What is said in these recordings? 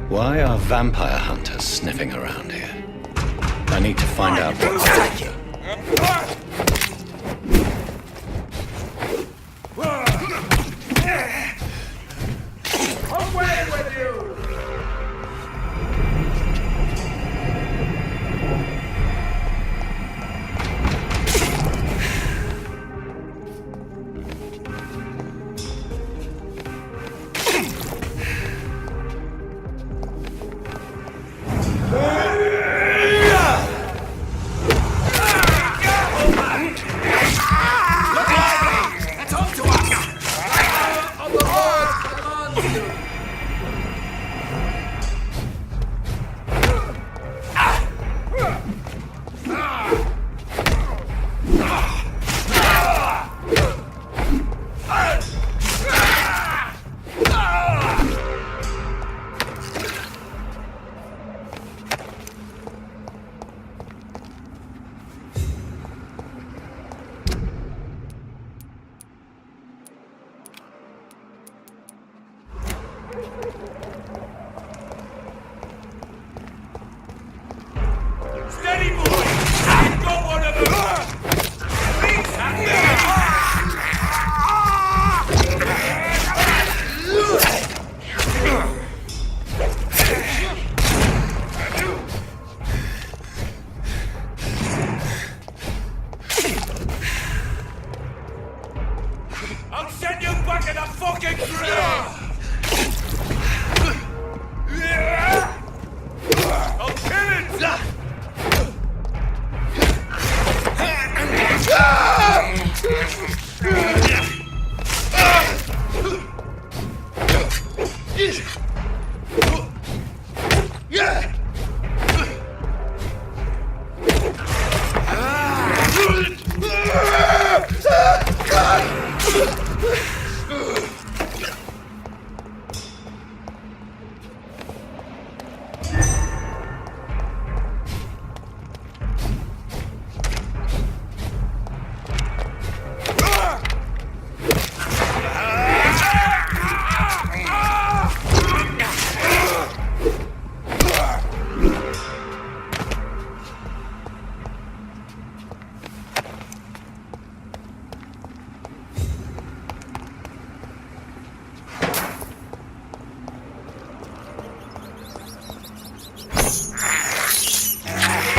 Why are vampire hunters sniffing around here? I need to find out what... Away with you!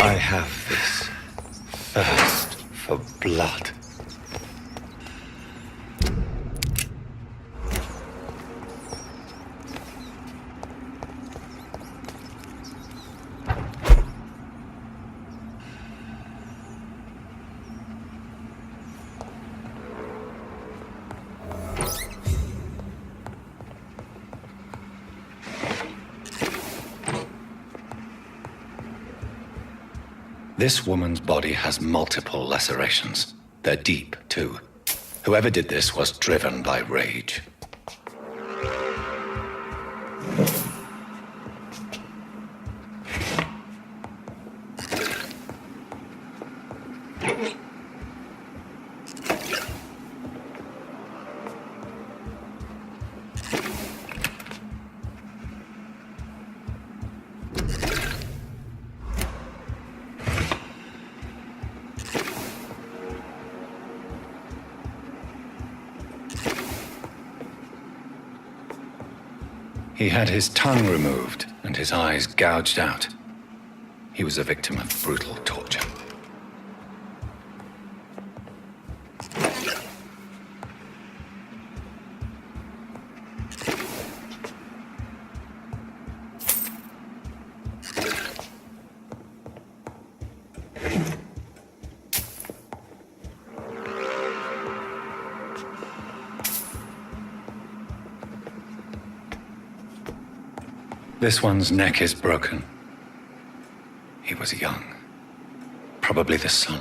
I have this thirst for blood. This woman's body has multiple lacerations. They're deep, too. Whoever did this was driven by rage. He had his tongue removed and his eyes gouged out. He was a victim of brutal torture. This one's neck is broken. He was young. Probably the son.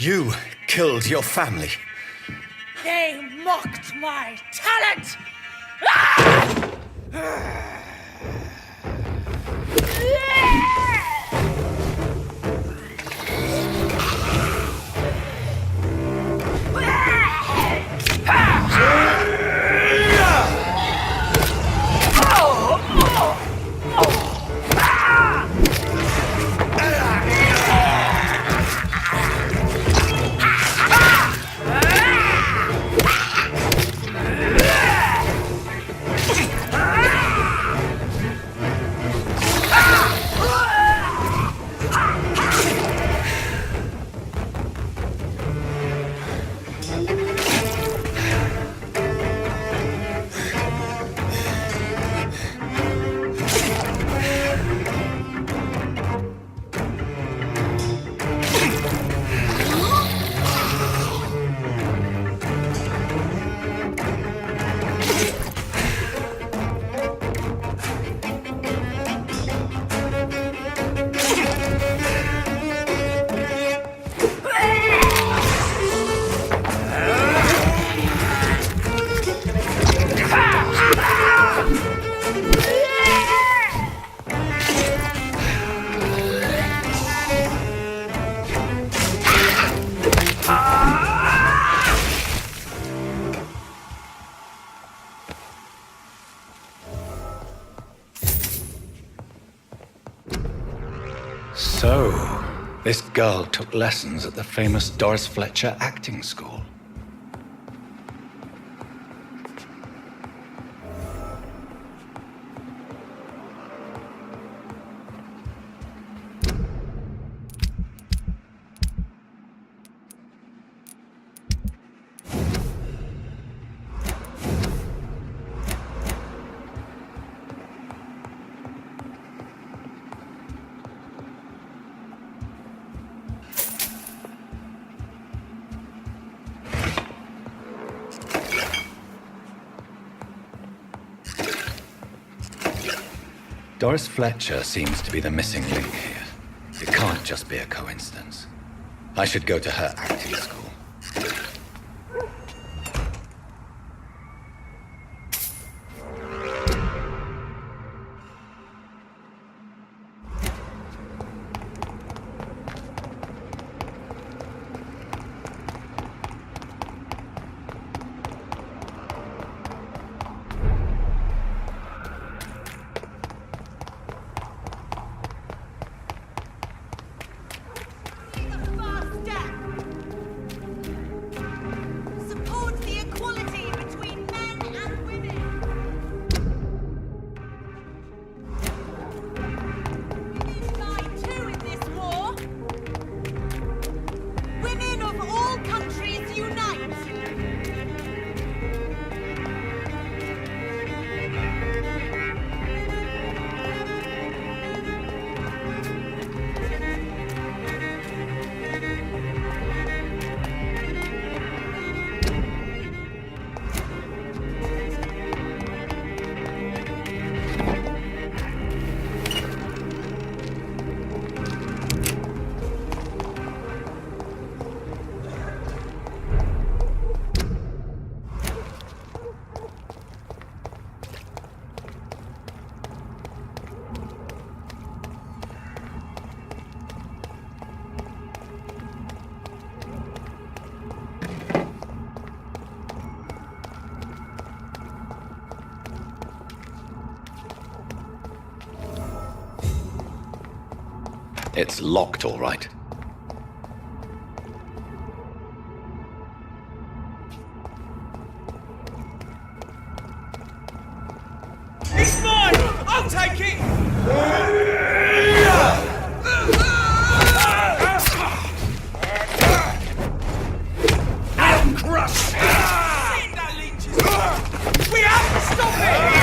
You killed your family. They mocked my talent! So, this girl took lessons at the famous Doris Fletcher acting school. Doris Fletcher seems to be the missing link here. It can't just be a coincidence. I should go to her acting school. It's locked, all right. It's mine! I'll take it! I'm crushed! That leech is... We have to stop it!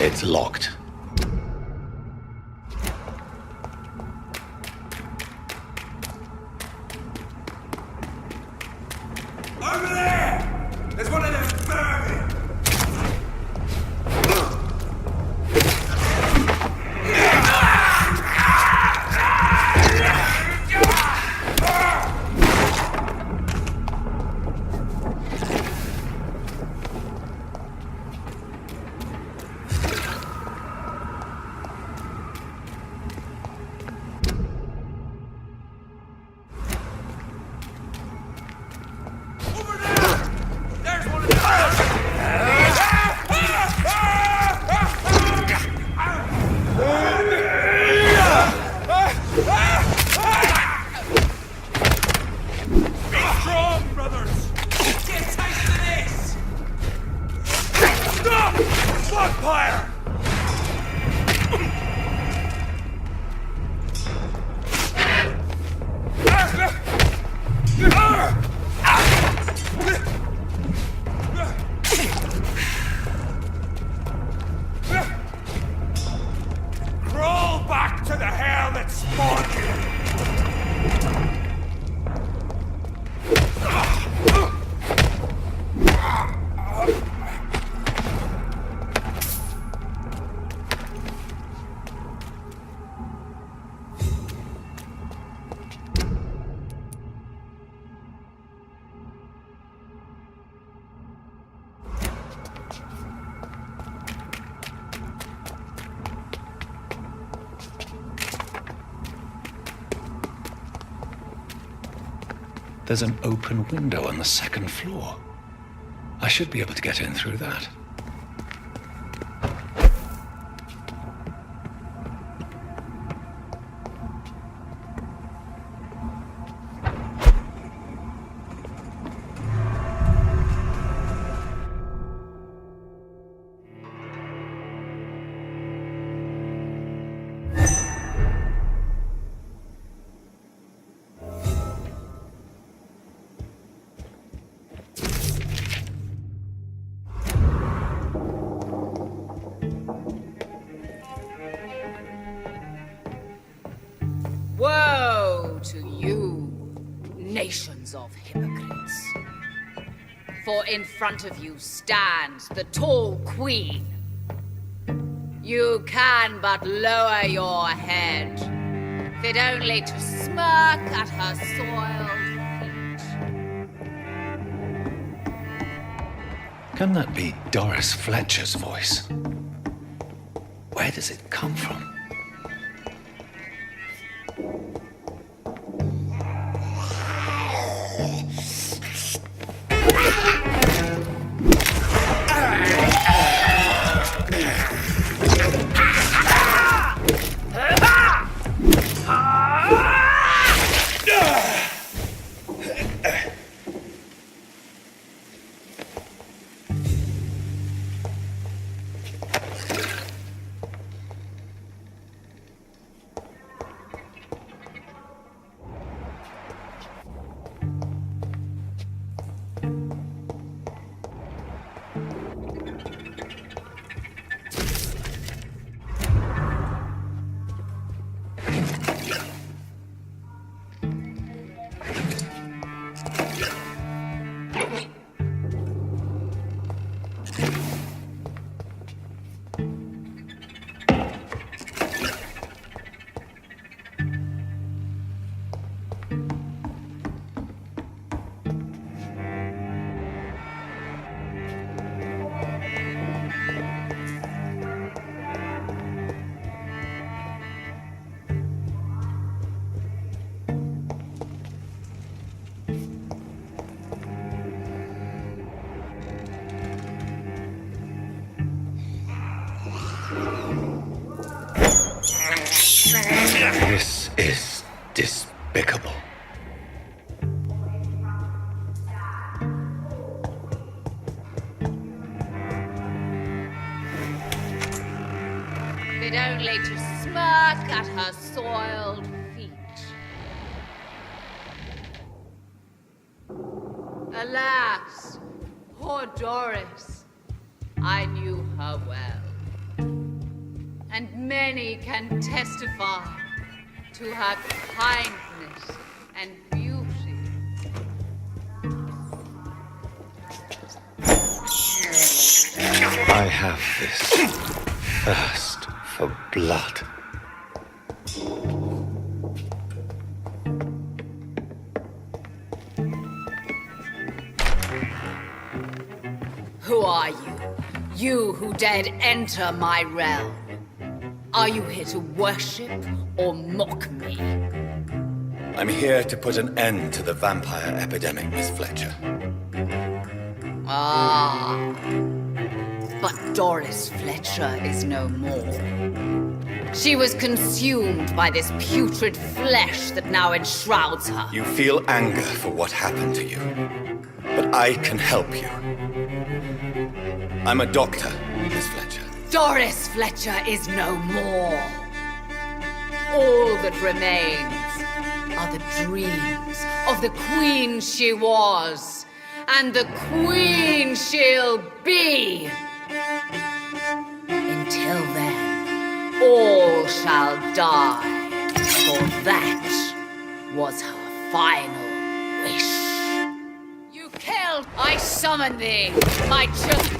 It's locked. Over there! There's one of them vermin! Crawl back to the hell that spawned you! There's an open window on the second floor. I should be able to get in through that. Woe to you, nations of hypocrites. For in front of you stands the tall queen. You can but lower your head, fit only to smirk at her soiled feet. Can that be Doris Fletcher's voice? Where does it come from? This is despicable. Fit only to smirk at her soiled feet. Alas, poor Doris, I knew her well. And many can testify to her kindness and beauty. I have this thirst for blood. Who are you? You who dared enter my realm. Are you here to worship or mock me? I'm here to put an end to the vampire epidemic, Miss Fletcher. Ah. But Doris Fletcher is no more. She was consumed by this putrid flesh that now enshrouds her. You feel anger for what happened to you, but I can help you. I'm a doctor, Miss Fletcher. Doris Fletcher is no more. All that remains are the dreams of the queen she was, and the queen she'll be. Until then, all shall die, for that was her final wish. You killed, I summon thee, my children.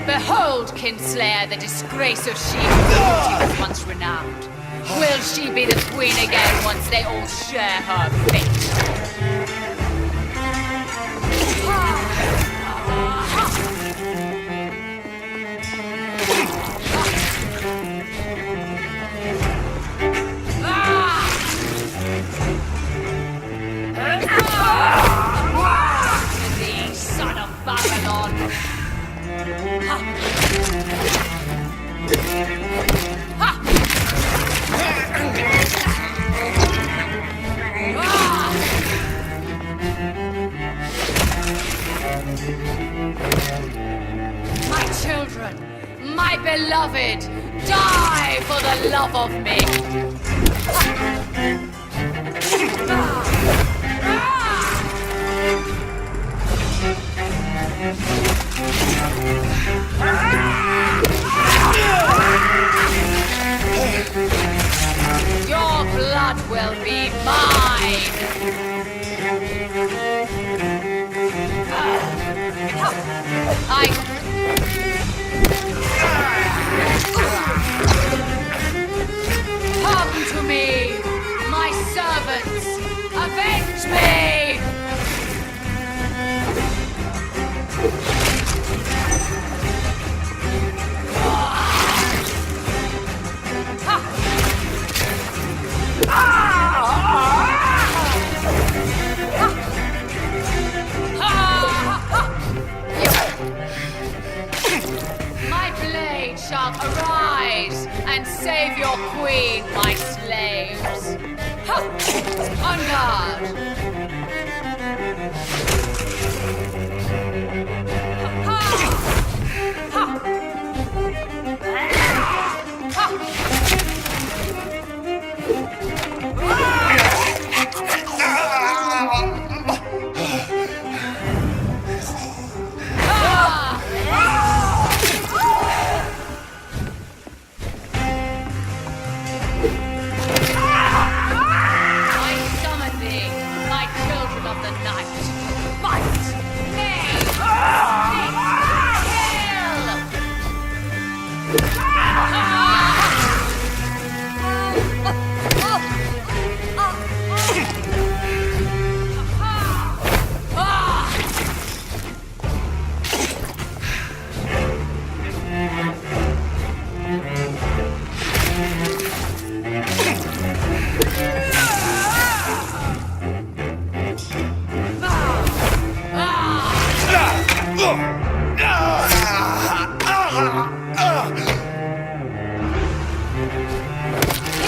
Behold, Kinslayer, the disgrace of she who was once renowned. Will she be the queen again once they all share her fate? Thee, son of Babylon! My children, my beloved, die for the love of me! Your blood will be mine! Come to me, my servants! Avenge me! My blade shall arise and save your queen, my slaves. On guard!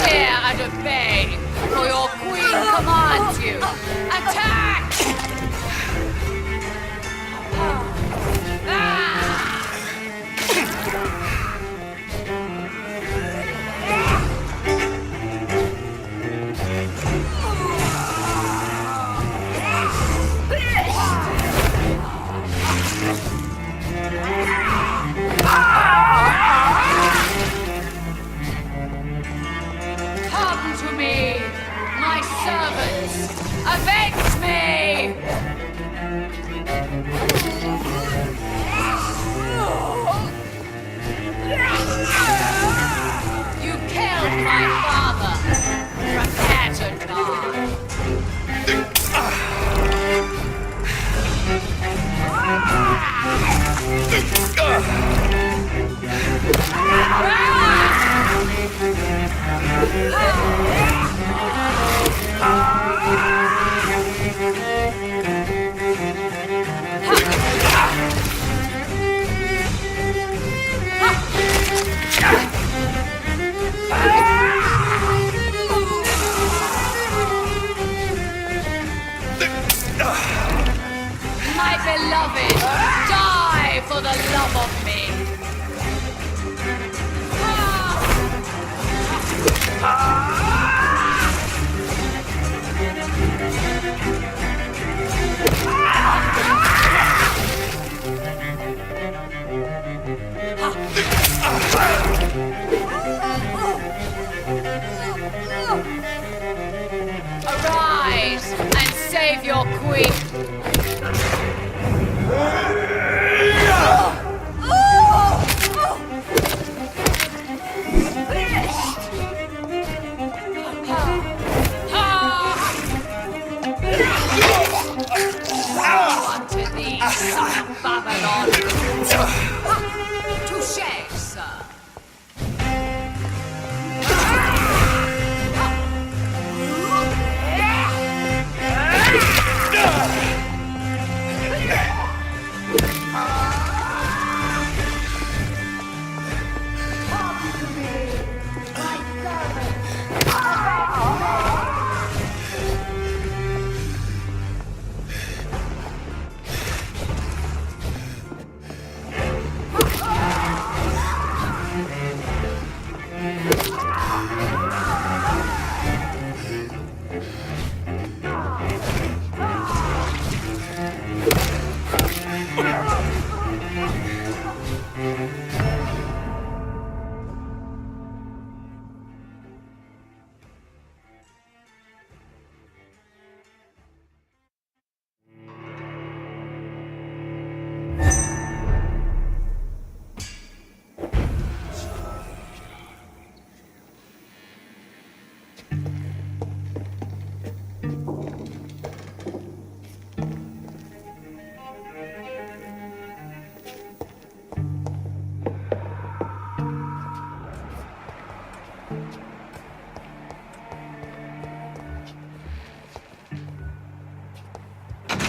Hear and obey, for your queen commands you. Attack! Come to me, my servants! Avenge me! You killed my father! Prepare to die! Beloved, die for the love of me. Arise and save your queen. Unto thee, son of Babylon. Touché, sir.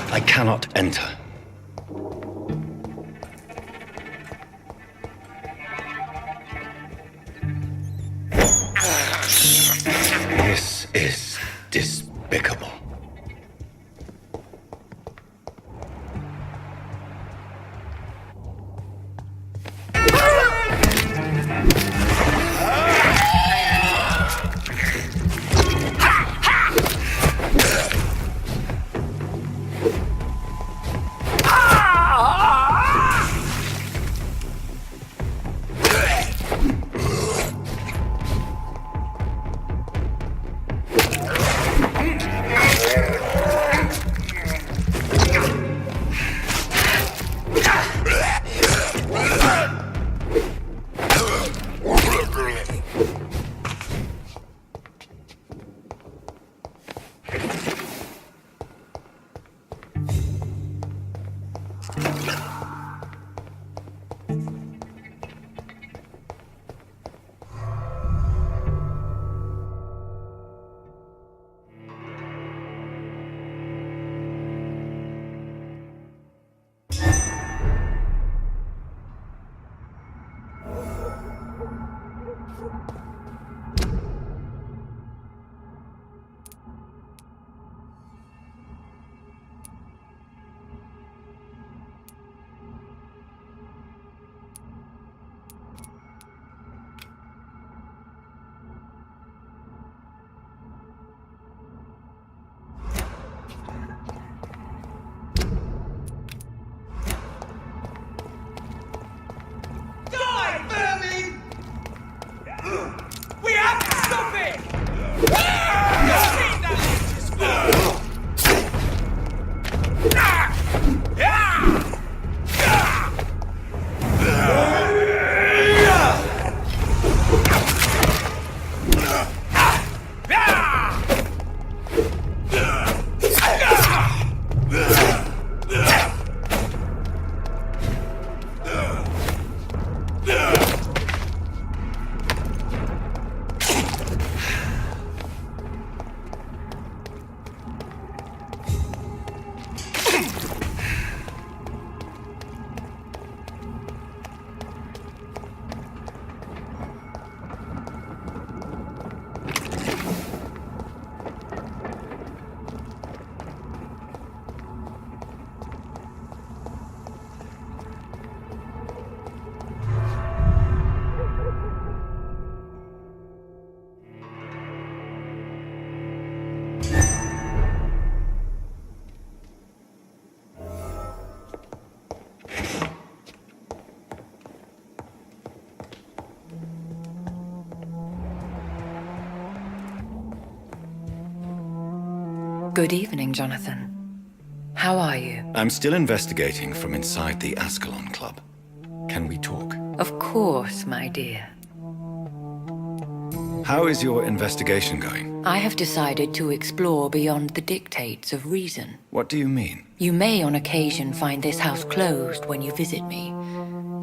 I cannot enter. This is despicable. Good evening, Jonathan. How are you? I'm still investigating from inside the Ascalon Club. Can we talk? Of course, my dear. How is your investigation going? I have decided to explore beyond the dictates of reason. What do you mean? You may on occasion find this house closed when you visit me.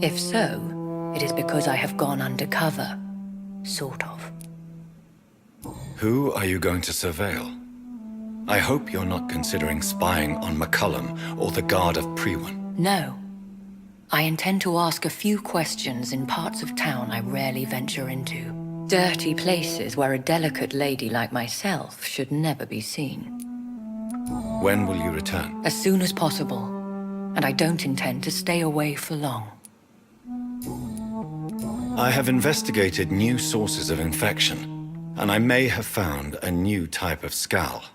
If so, it is because I have gone undercover. Sort of. Who are you going to surveil? I hope you're not considering spying on McCullum or the Guard of Prewan. No. I intend to ask a few questions in parts of town I rarely venture into. Dirty places where a delicate lady like myself should never be seen. When will you return? As soon as possible. And I don't intend to stay away for long. I have investigated new sources of infection, and I may have found a new type of Skal.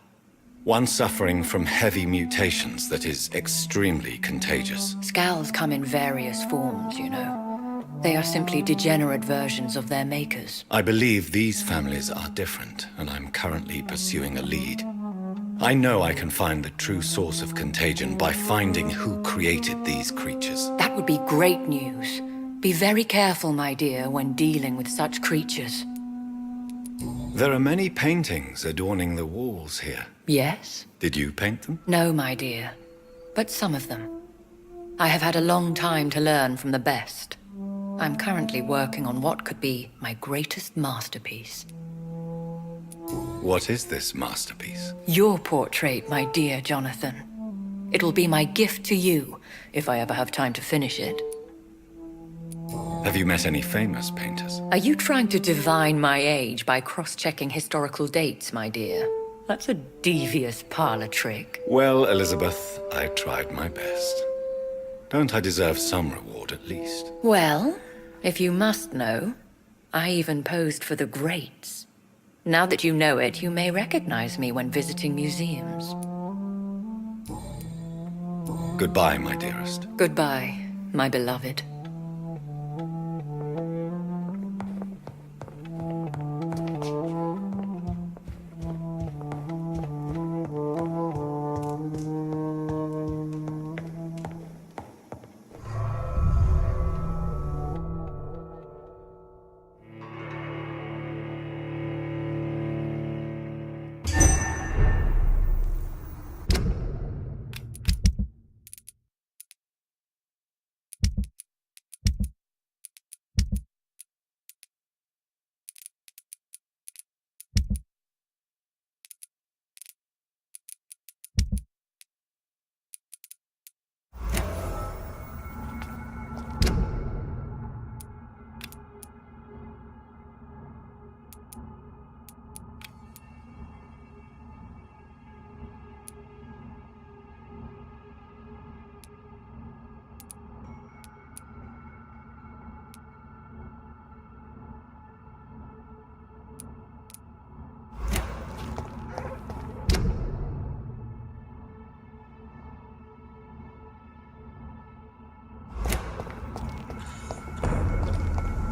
One suffering from heavy mutations that is extremely contagious. Skals come in various forms, you know. They are simply degenerate versions of their makers. I believe these families are different, and I'm currently pursuing a lead. I know I can find the true source of contagion by finding who created these creatures. That would be great news. Be very careful, my dear, when dealing with such creatures. There are many paintings adorning the walls here. Yes? Did you paint them? No, my dear. But some of them. I have had a long time to learn from the best. I'm currently working on what could be my greatest masterpiece. What is this masterpiece? Your portrait, my dear Jonathan. It will be my gift to you, if I ever have time to finish it. Have you met any famous painters? Are you trying to divine my age by cross-checking historical dates, my dear? That's a devious parlor trick. Well, Elizabeth, I tried my best. Don't I deserve some reward at least? Well, if you must know, I even posed for the greats. Now that you know it, you may recognize me when visiting museums. Goodbye, my dearest. Goodbye, my beloved.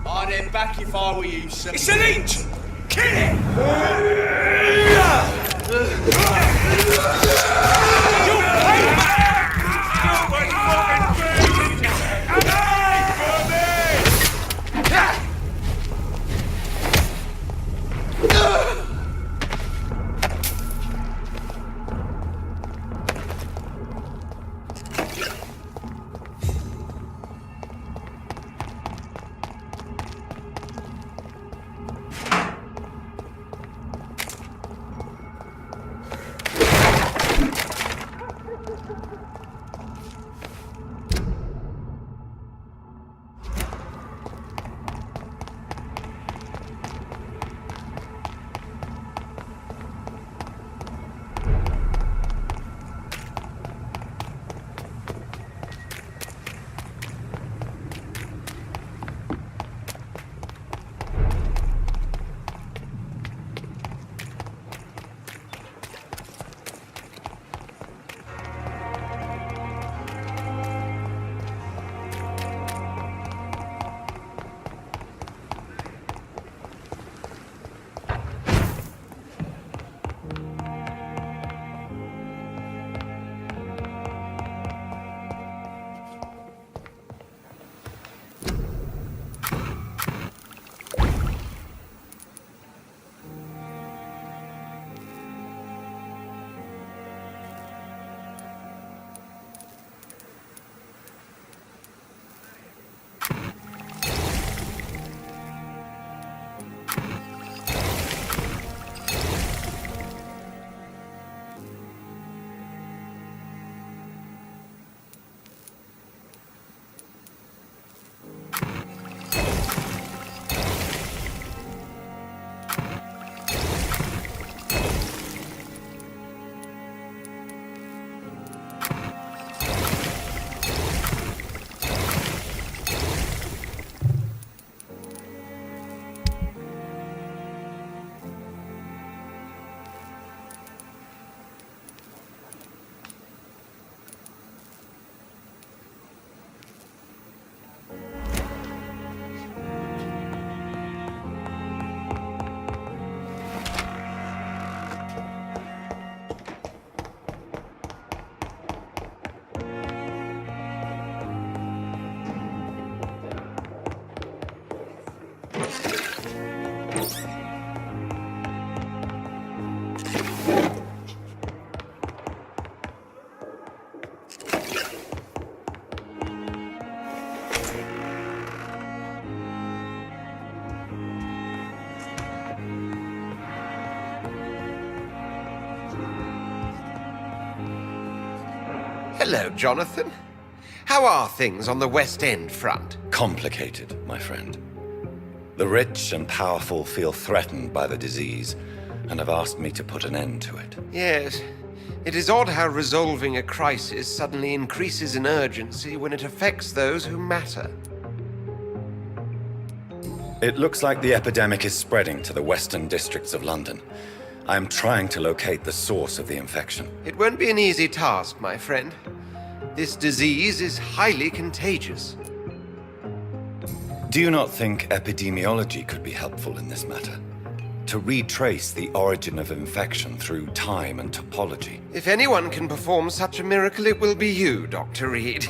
I'd head back if I were you, sir. It's an inch! Kill it! Hello, Jonathan. How are things on the West End front? Complicated, my friend. The rich and powerful feel threatened by the disease, and have asked me to put an end to it. Yes. It is odd how resolving a crisis suddenly increases in urgency when it affects those who matter. It looks like the epidemic is spreading to the western districts of London. I am trying to locate the source of the infection. It won't be an easy task, my friend. This disease is highly contagious. Do you not think epidemiology could be helpful in this matter? To retrace the origin of infection through time and topology? If anyone can perform such a miracle, it will be you, Dr. Reed.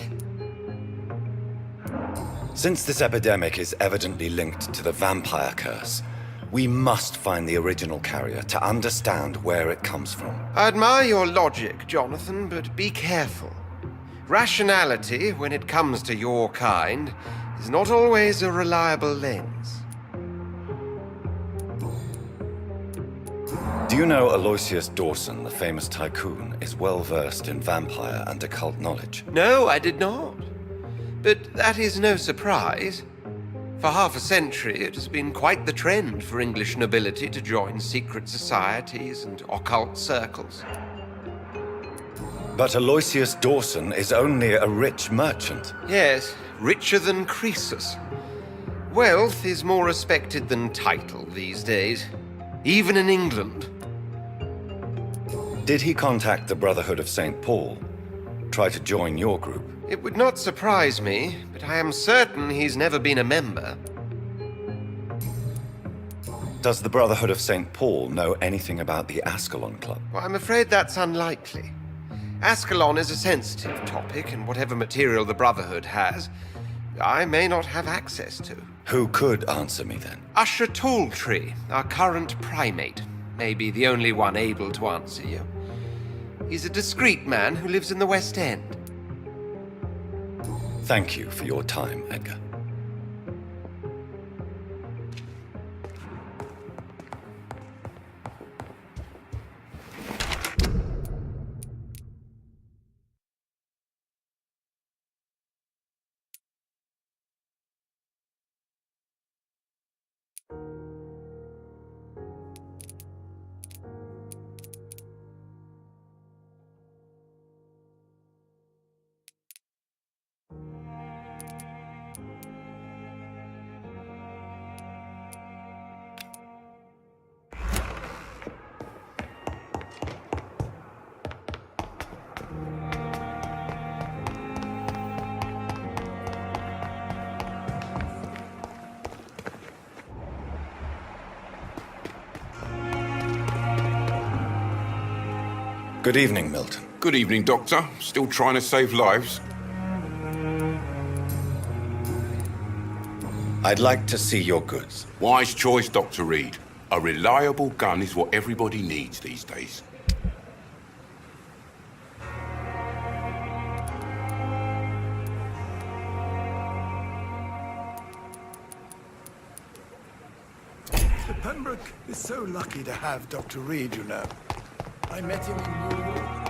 Since this epidemic is evidently linked to the vampire curse, we must find the original carrier to understand where it comes from. I admire your logic, Jonathan, but be careful. Rationality, when it comes to your kind, is not always a reliable lens. Do you know Aloysius Dawson, the famous tycoon, is well versed in vampire and occult knowledge? No, I did not. But that is no surprise. For half a century, it has been quite the trend for English nobility to join secret societies and occult circles. But Aloysius Dawson is only a rich merchant. Yes, richer than Croesus. Wealth is more respected than title these days, even in England. Did he contact the Brotherhood of St. Paul? Try to join your group? It would not surprise me, but I am certain he's never been a member. Does the Brotherhood of St. Paul know anything about the Ascalon Club? Well, I'm afraid that's unlikely. Ascalon is a sensitive topic, and whatever material the Brotherhood has, I may not have access to. Who could answer me then? Usher Talltree, our current primate, may be the only one able to answer you. He's a discreet man who lives in the West End. Thank you for your time, Edgar. Good evening, Milton. Good evening, Doctor. Still trying to save lives? I'd like to see your goods. Wise choice, Dr. Reed. A reliable gun is what everybody needs these days. Mr. Pembroke is so lucky to have Dr. Reed, you know. I met him in New York.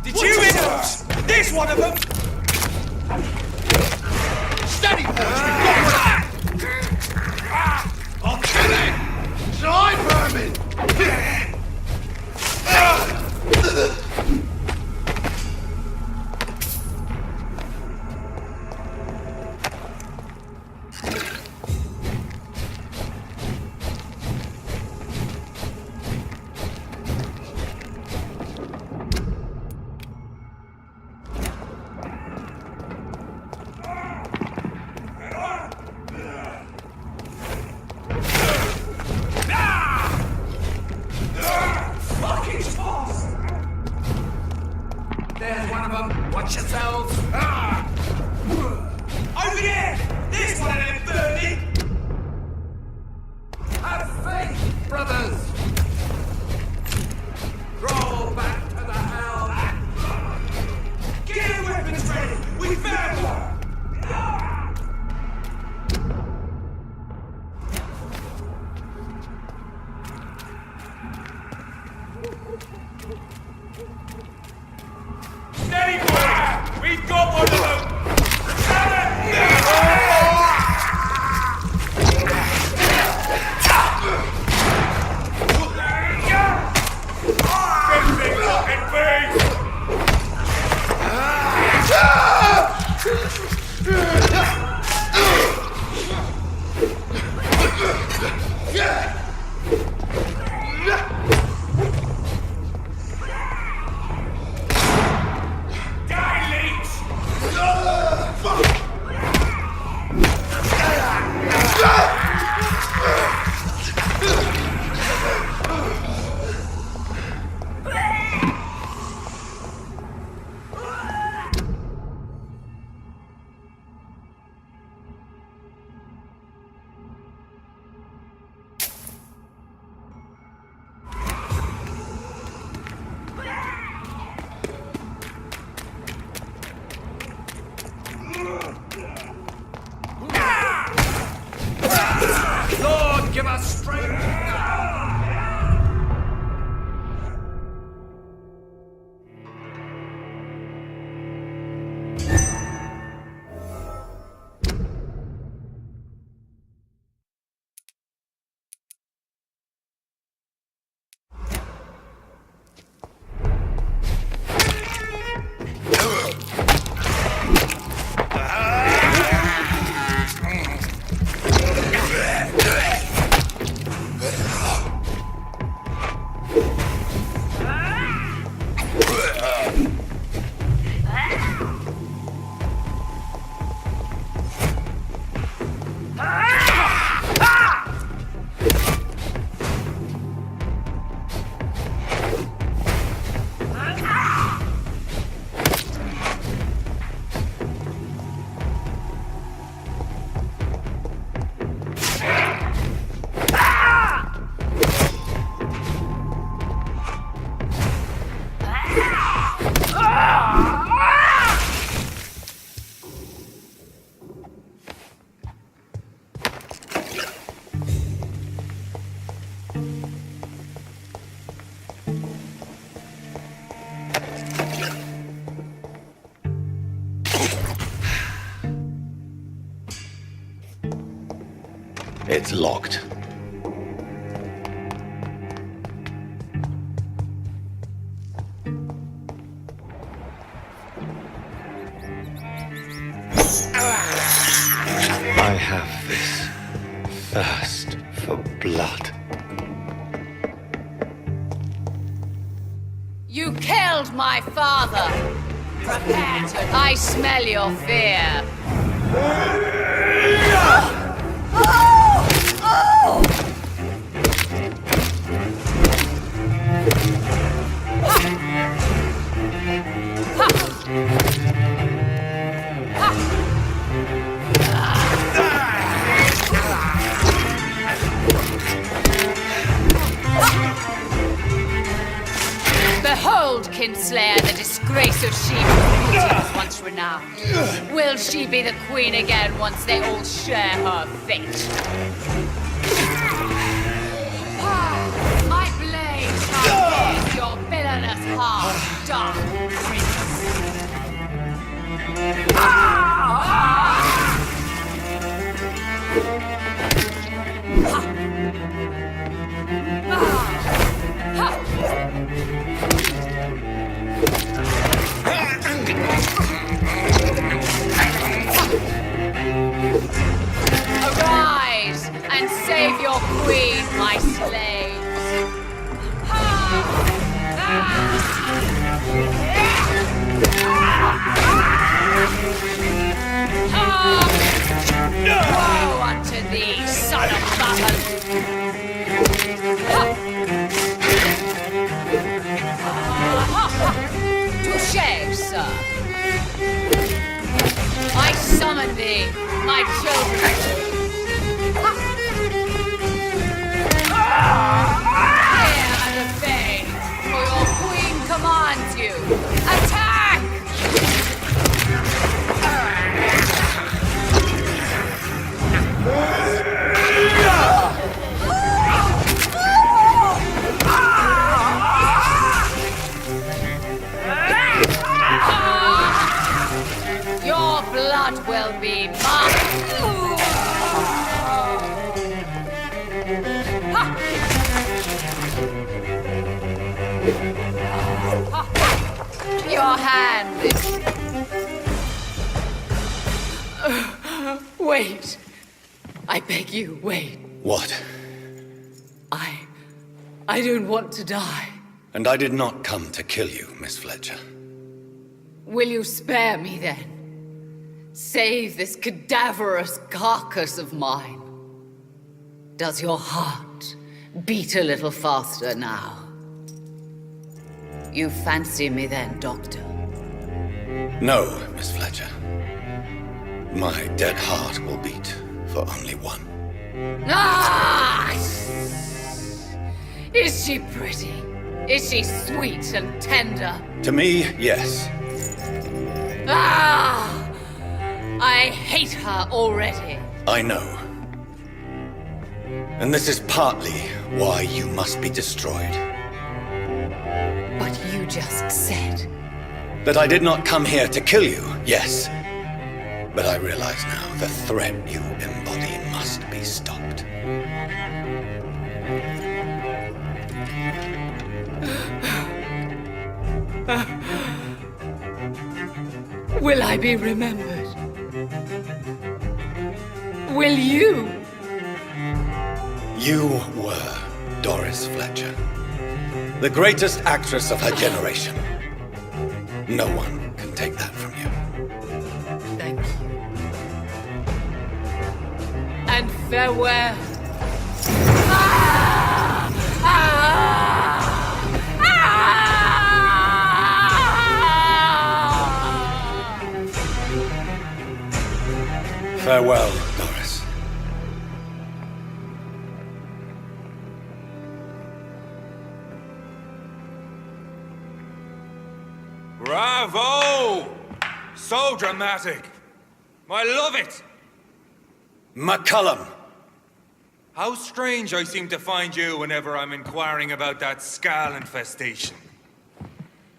Did you hit us? There's one of them! Steady, boys! We've got one! I'll kill it! Die, vermin! There's one of them. Watch yourselves. Ah! Over there! There's one of them, Bernie! Have faith, brothers! Crawl back to the hell! Get your weapons ready! We found one! Steady, boys! We've got one of them! It's locked. I have this thirst for blood. You killed my father! Prepare to... I smell your fear. Behold, Kinslayer, the disgrace of Sheba, whose beauty was once renowned. Will she be the queen again once they all share her fate? My blade shall pierce your villainous heart, dark prince. Arise and save your queen, my slaves. Woe unto thee, son of Babel! Touché, sir. I summon thee, my children. Hear and obey, for your queen commands you. Attack! Your blood will be mine. Your hand is... Wait. I beg you, wait. What? I don't want to die. And I did not come to kill you, Miss Fletcher. Will you spare me then? Save this cadaverous carcass of mine. Does your heart beat a little faster now? You fancy me then, Doctor? No, Miss Fletcher. My dead heart will beat for only one. Ah! Is she pretty? Is she sweet and tender? To me, yes. Ah! I hate her already. I know. And this is partly why you must be destroyed. But you just said... That I did not come here to kill you, yes. But I realize now the threat you embody must be stopped. Will I be remembered? Will you? You were Doris Fletcher, the greatest actress of her generation. No one can take that from you. Thank you. And farewell. Ah! Ah! Ah! Farewell, Doris. Bravo! So dramatic. I love it. McCullum! How strange I seem to find you whenever I'm inquiring about that Skal infestation.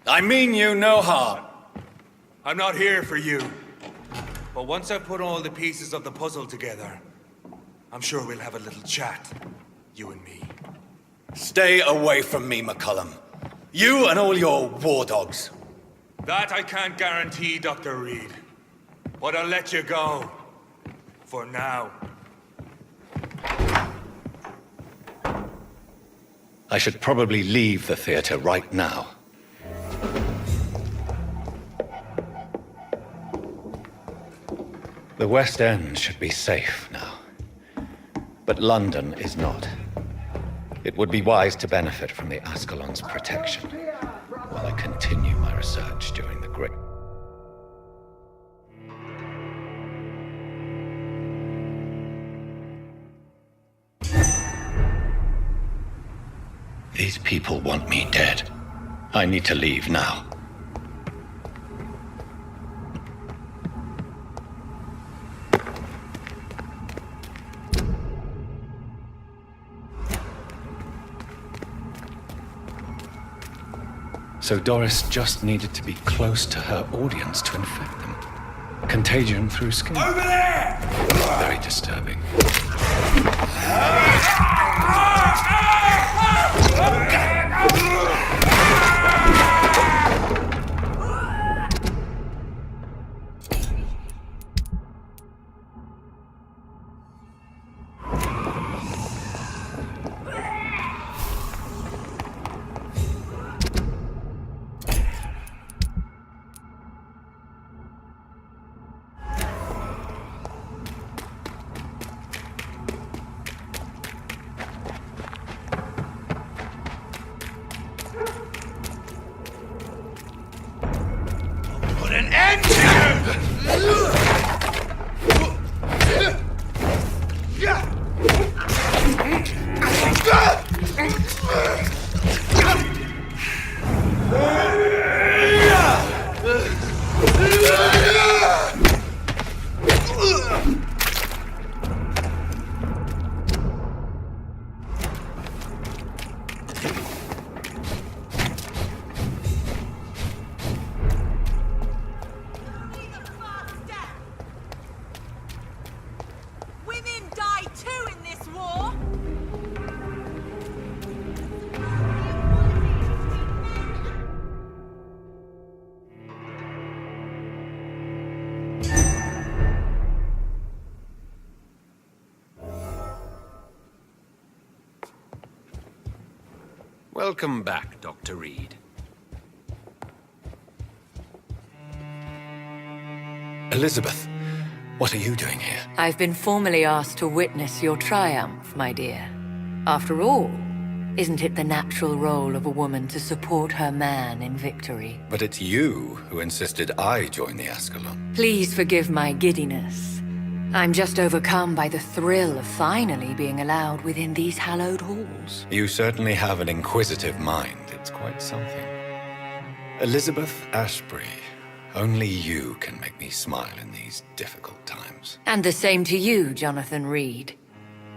I mean you no harm. I'm not here for you. But once I've put all the pieces of the puzzle together, I'm sure we'll have a little chat, you and me. Stay away from me, McCullum. You and all your war dogs. That I can't guarantee, Dr. Reed. But I'll let you go. For now. I should probably leave the theater right now. The West End should be safe now. But London is not. It would be wise to benefit from the Ascalon's protection while I continue my research during the Great... These people want me dead. I need to leave now. So Doris just needed to be close to her audience to infect them. Contagion through skin. Over there! Very disturbing. Put an end to you! Women die too in this war! Welcome back, Dr. Reed. Elizabeth, what are you doing here? I've been formally asked to witness your triumph, my dear. After all, isn't it the natural role of a woman to support her man in victory? But it's you who insisted I join the Ascalon. Please forgive my giddiness. I'm just overcome by the thrill of finally being allowed within these hallowed halls. You certainly have an inquisitive mind. It's quite something. Elizabeth Ashbury, only you can make me smile in these difficult times. And the same to you, Jonathan Reed.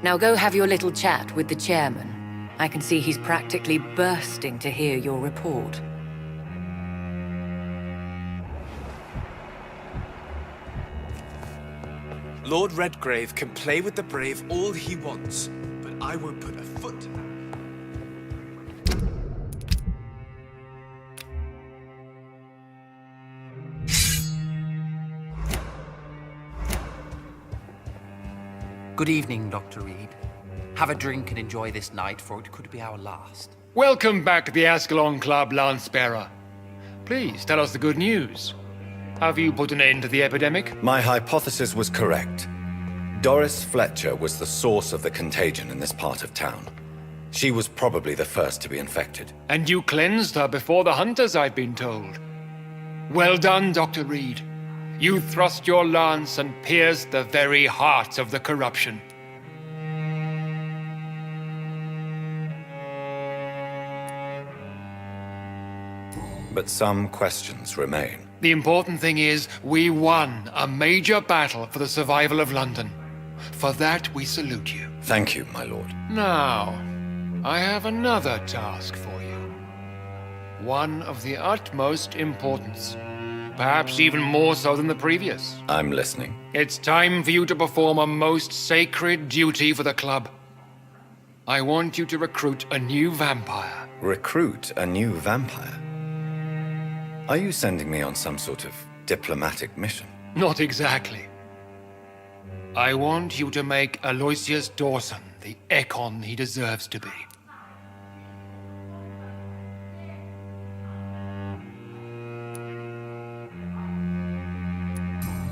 Now go have your little chat with the chairman. I can see he's practically bursting to hear your report. Lord Redgrave can play with the brave all he wants, but I won't put a foot to that. Good evening, Dr. Reed. Have a drink and enjoy this night, for it could be our last. Welcome back to the Ascalon Club, Lance-Bearer. Please, tell us the good news. Have you put an end to the epidemic? My hypothesis was correct. Doris Fletcher was the source of the contagion in this part of town. She was probably the first to be infected. And you cleansed her before the hunters, I've been told. Well done, Dr. Reed. You thrust your lance and pierced the very heart of the corruption. But some questions remain. The important thing is, we won a major battle for the survival of London. For that, we salute you. Thank you, my lord. Now, I have another task for you. One of the utmost importance. Perhaps even more so than the previous. I'm listening. It's time for you to perform a most sacred duty for the club. I want you to recruit a new vampire. Recruit a new vampire? Are you sending me on some sort of diplomatic mission? Not exactly. I want you to make Aloysius Dawson the Ekon he deserves to be.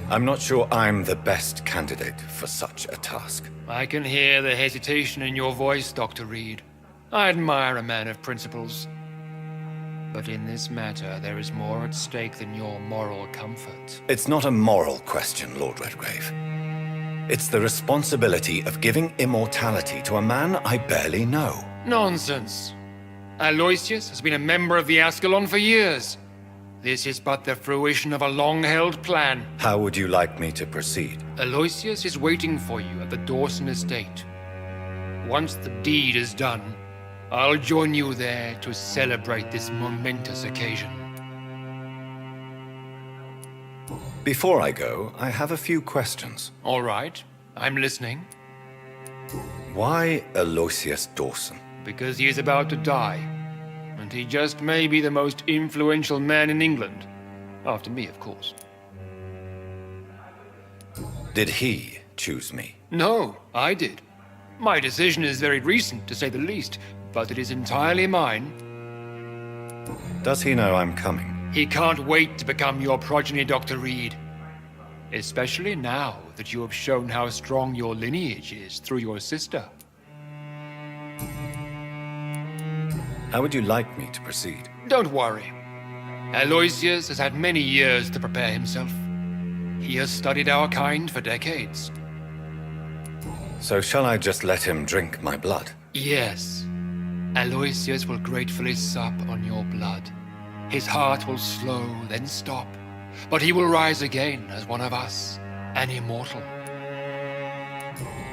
I'm not sure I'm the best candidate for such a task. I can hear the hesitation in your voice, Dr. Reed. I admire a man of principles. But in this matter, there is more at stake than your moral comfort. It's not a moral question, Lord Redgrave. It's the responsibility of giving immortality to a man I barely know. Nonsense. Aloysius has been a member of the Ascalon for years. This is but the fruition of a long-held plan. How would you like me to proceed? Aloysius is waiting for you at the Dawson estate. Once the deed is done, I'll join you there to celebrate this momentous occasion. Before I go, I have a few questions. All right, I'm listening. Why Aloysius Dawson? Because he is about to die. And he just may be the most influential man in England. After me, of course. Did he choose me? No, I did. My decision is very recent, to say the least, but it is entirely mine. Does he know I'm coming? He can't wait to become your progeny, Dr. Reed. Especially now that you have shown how strong your lineage is through your sister. How would you like me to proceed? Don't worry. Aloysius has had many years to prepare himself. He has studied our kind for decades. So shall I just let him drink my blood? Yes. Aloysius will gratefully sup on your blood. His heart will slow, then stop. But he will rise again as one of us, an immortal.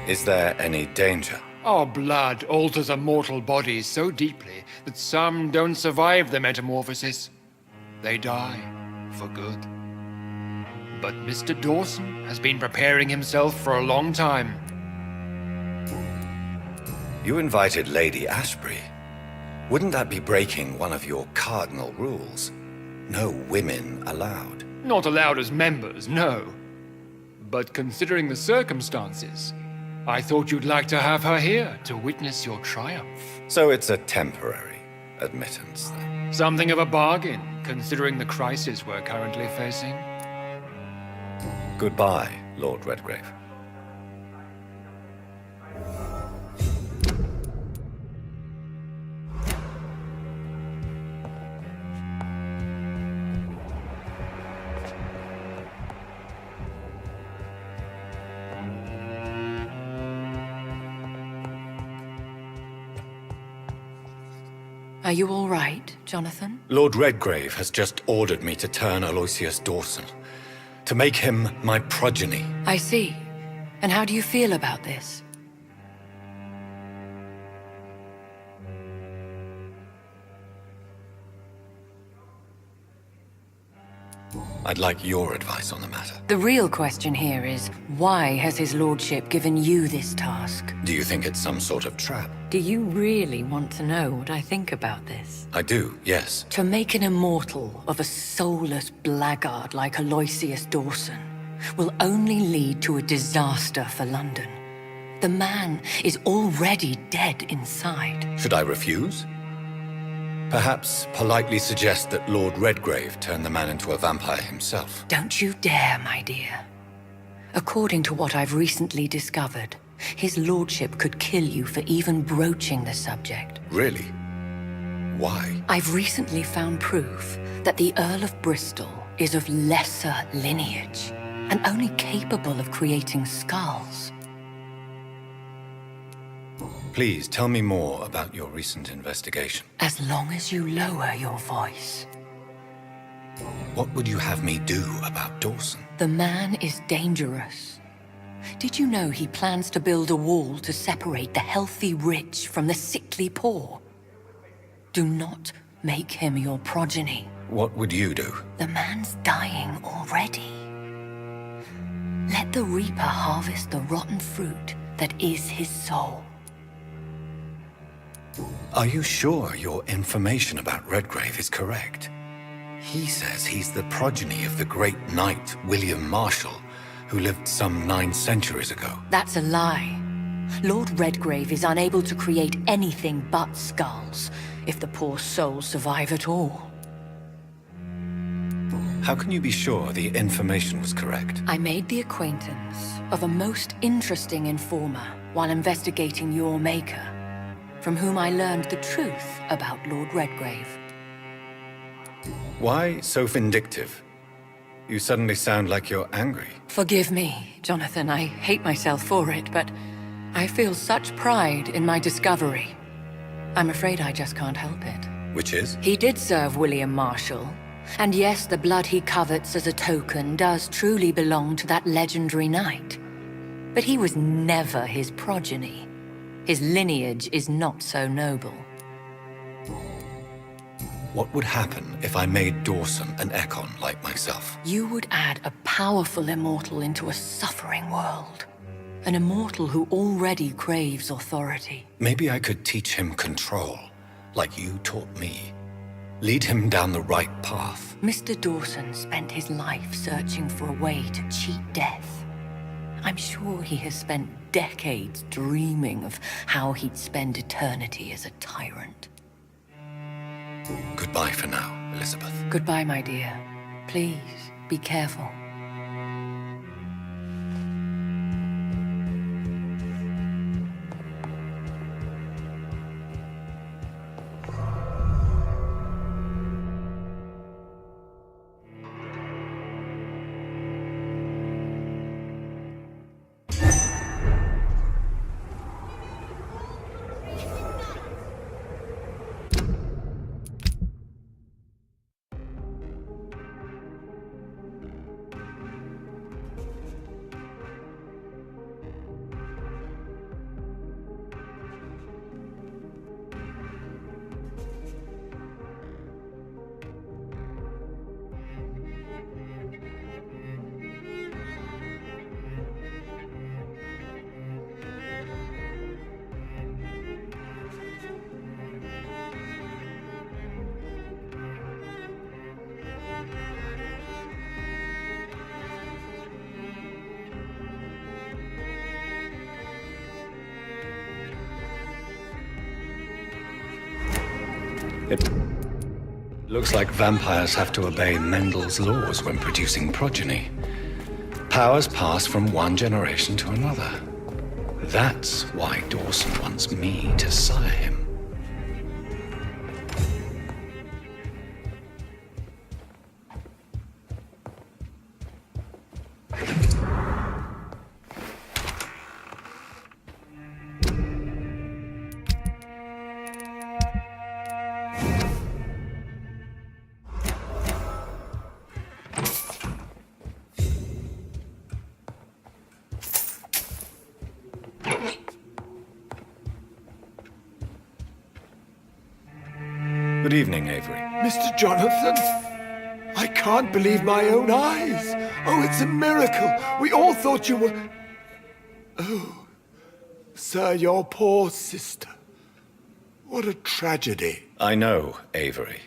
Is there any danger? Our blood alters a mortal body so deeply that some don't survive the metamorphosis. They die for good. But Mr. Dawson has been preparing himself for a long time. You invited Lady Ashbury. Wouldn't that be breaking one of your cardinal rules? No women allowed. Not allowed as members, no. But considering the circumstances, I thought you'd like to have her here to witness your triumph. So it's a temporary admittance, then? Something of a bargain, considering the crisis we're currently facing. Goodbye, Lord Redgrave. Are you all right, Jonathan? Lord Redgrave has just ordered me to turn Aloysius Dawson, to make him my progeny. I see. And how do you feel about this? I'd like your advice on the matter. The real question here is, why has his lordship given you this task? Do you think it's some sort of trap? Do you really want to know what I think about this? I do, yes. To make an immortal of a soulless blackguard like Aloysius Dawson will only lead to a disaster for London. The man is already dead inside. Should I refuse? Perhaps politely suggest that Lord Redgrave turn the man into a vampire himself. Don't you dare, my dear. According to what I've recently discovered, his lordship could kill you for even broaching the subject. Really? Why? I've recently found proof that the Earl of Bristol is of lesser lineage and only capable of creating skulls. Please tell me more about your recent investigation. As long as you lower your voice. What would you have me do about Dawson? The man is dangerous. Did you know he plans to build a wall to separate the healthy rich from the sickly poor? Do not make him your progeny. What would you do? The man's dying already. Let the reaper harvest the rotten fruit that is his soul. Are you sure your information about Redgrave is correct? He says he's the progeny of the great knight William Marshall, who lived some 9 centuries ago. That's a lie. Lord Redgrave is unable to create anything but skulls, if the poor souls survive at all. How can you be sure the information was correct? I made the acquaintance of a most interesting informer while investigating your maker, from whom I learned the truth about Lord Redgrave. Why so vindictive? You suddenly sound like you're angry. Forgive me, Jonathan. I hate myself for it, but I feel such pride in my discovery. I'm afraid I just can't help it. Which is? He did serve William Marshall. And yes, the blood he covets as a token does truly belong to that legendary knight. But he was never his progeny. His lineage is not so noble. What would happen if I made Dawson an Ekon like myself? You would add a powerful immortal into a suffering world. An immortal who already craves authority. Maybe I could teach him control, like you taught me. Lead him down the right path. Mr. Dawson spent his life searching for a way to cheat death. I'm sure he has spent decades dreaming of how he'd spend eternity as a tyrant. Goodbye for now, Elizabeth. Goodbye, my dear. Please, be careful. It looks like vampires have to obey Mendel's laws when producing progeny. Powers pass from one generation to another. That's why Dawson wants me to sire him. Good evening, Avery. Mr. Jonathan, I can't believe my own eyes. Oh, it's a miracle. We all thought you were... Oh, sir, your poor sister. What a tragedy. I know, Avery.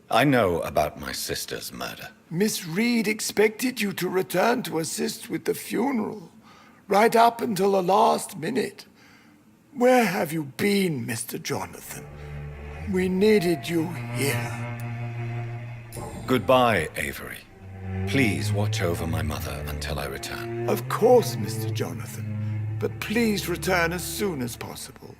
I know about my sister's murder. Miss Reed expected you to return to assist with the funeral, right up until the last minute. Where have you been, Mr. Jonathan? We needed you here. Goodbye, Avery. Please watch over my mother until I return. Of course, Mr. Jonathan. But please return as soon as possible.